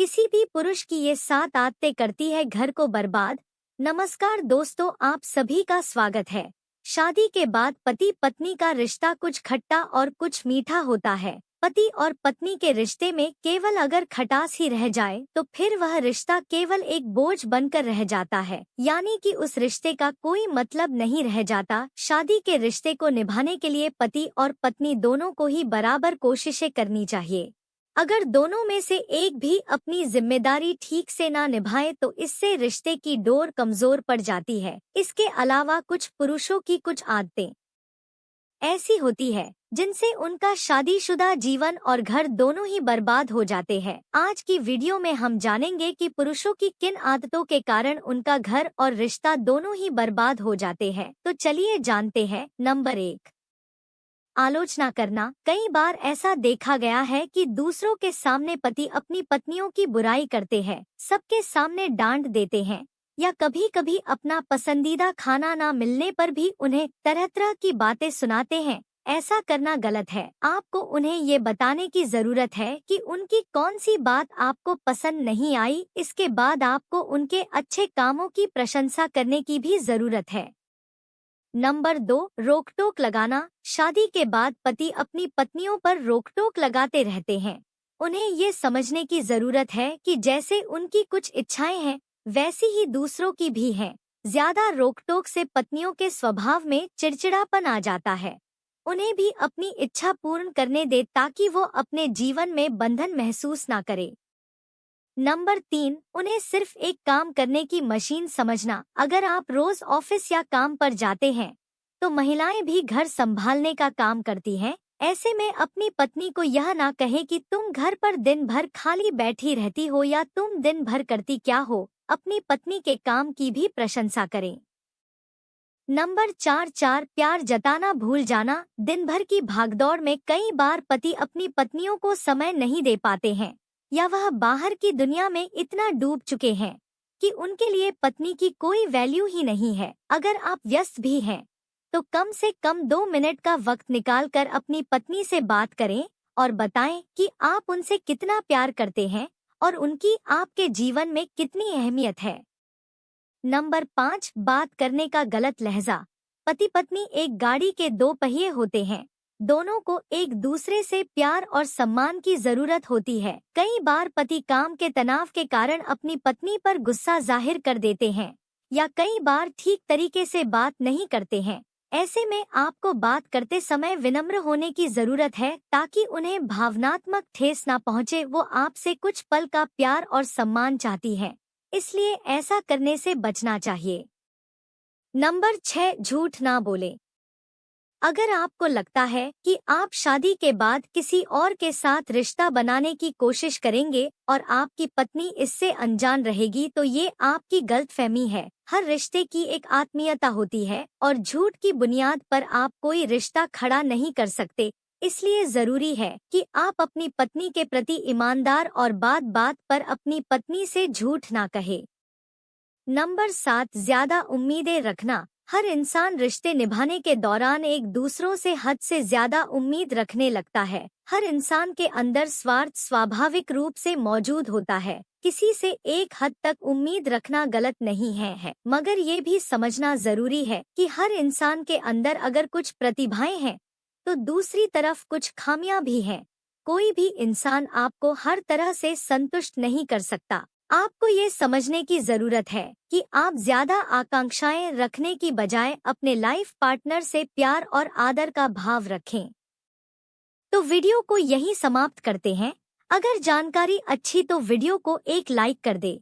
किसी भी पुरुष की ये 7 आदतें करती है घर को बर्बाद। नमस्कार दोस्तों, आप सभी का स्वागत है। शादी के बाद पति पत्नी का रिश्ता कुछ खट्टा और कुछ मीठा होता है। पति और पत्नी के रिश्ते में केवल अगर खटास ही रह जाए तो फिर वह रिश्ता केवल एक बोझ बनकर रह जाता है, यानी कि उस रिश्ते का कोई मतलब नहीं रह जाता। शादी के रिश्ते को निभाने के लिए पति और पत्नी दोनों को ही बराबर कोशिशें करनी चाहिए। अगर दोनों में से एक भी अपनी जिम्मेदारी ठीक से ना निभाए तो इससे रिश्ते की डोर कमजोर पड़ जाती है। इसके अलावा कुछ पुरुषों की कुछ आदतें ऐसी होती है जिनसे उनका शादीशुदा जीवन और घर दोनों ही बर्बाद हो जाते हैं। आज की वीडियो में हम जानेंगे कि पुरुषों की किन आदतों के कारण उनका घर और रिश्ता दोनों ही बर्बाद हो जाते हैं। तो चलिए जानते हैं। नंबर 1, आलोचना करना। कई बार ऐसा देखा गया है कि दूसरों के सामने पति अपनी पत्नियों की बुराई करते हैं, सबके सामने डांट देते हैं या कभी कभी अपना पसंदीदा खाना ना मिलने पर भी उन्हें तरह तरह की बातें सुनाते हैं। ऐसा करना गलत है। आपको उन्हें ये बताने की जरूरत है कि उनकी कौन सी बात आपको पसंद नहीं आई। इसके बाद आपको उनके अच्छे कामों की प्रशंसा करने की भी जरूरत है। नंबर 2, रोक-टोक लगाना। शादी के बाद पति अपनी पत्नियों पर रोक-टोक लगाते रहते हैं। उन्हें ये समझने की जरूरत है कि जैसे उनकी कुछ इच्छाएं हैं, वैसी ही दूसरों की भी हैं। ज्यादा रोक-टोक से पत्नियों के स्वभाव में चिड़चिड़ापन आ जाता है। उन्हें भी अपनी इच्छा पूर्ण करने दे ताकि वो अपने जीवन में बंधन महसूस ना करे। नंबर 3, उन्हें सिर्फ एक काम करने की मशीन समझना। अगर आप रोज ऑफिस या काम पर जाते हैं तो महिलाएं भी घर संभालने का काम करती हैं। ऐसे में अपनी पत्नी को यह ना कहें कि तुम घर पर दिन भर खाली बैठी रहती हो या तुम दिन भर करती क्या हो। अपनी पत्नी के काम की भी प्रशंसा करें। नंबर 4, प्यार जताना भूल जाना। दिन भर की भागदौड़ में कई बार पति अपनी पत्नियों को समय नहीं दे पाते हैं या वह बाहर की दुनिया में इतना डूब चुके हैं कि उनके लिए पत्नी की कोई वैल्यू ही नहीं है। अगर आप व्यस्त भी हैं तो कम से कम 2 मिनट का वक्त निकालकर अपनी पत्नी से बात करें और बताएं कि आप उनसे कितना प्यार करते हैं और उनकी आपके जीवन में कितनी अहमियत है। नंबर 5, बात करने का गलत लहजा। पति पत्नी एक गाड़ी के 2 पहिए होते हैं। दोनों को एक दूसरे से प्यार और सम्मान की जरूरत होती है। कई बार पति काम के तनाव के कारण अपनी पत्नी पर गुस्सा जाहिर कर देते हैं या कई बार ठीक तरीके से बात नहीं करते हैं। ऐसे में आपको बात करते समय विनम्र होने की जरूरत है ताकि उन्हें भावनात्मक ठेस ना पहुंचे। वो आपसे कुछ पल का प्यार और सम्मान चाहती हैं, इसलिए ऐसा करने से बचना चाहिए। नंबर 6, झूठ ना बोले। अगर आपको लगता है कि आप शादी के बाद किसी और के साथ रिश्ता बनाने की कोशिश करेंगे और आपकी पत्नी इससे अनजान रहेगी तो ये आपकी गलतफहमी है। हर रिश्ते की एक आत्मीयता होती है और झूठ की बुनियाद पर आप कोई रिश्ता खड़ा नहीं कर सकते। इसलिए जरूरी है कि आप अपनी पत्नी के प्रति ईमानदार और बात बात पर अपनी पत्नी से झूठ ना कहे। नंबर 7, ज्यादा उम्मीदें रखना। हर इंसान रिश्ते निभाने के दौरान एक दूसरों से हद से ज्यादा उम्मीद रखने लगता है। हर इंसान के अंदर स्वार्थ स्वाभाविक रूप से मौजूद होता है। किसी से एक हद तक उम्मीद रखना गलत नहीं है, मगर ये भी समझना जरूरी है कि हर इंसान के अंदर अगर कुछ प्रतिभाएं हैं तो दूसरी तरफ कुछ खामियां भी हैं। कोई भी इंसान आपको हर तरह से संतुष्ट नहीं कर सकता। आपको ये समझने की जरूरत है कि आप ज्यादा आकांक्षाएं रखने की बजाय अपने लाइफ पार्टनर से प्यार और आदर का भाव रखें। तो वीडियो को यहीं समाप्त करते हैं। अगर जानकारी अच्छी तो वीडियो को एक लाइक कर दे।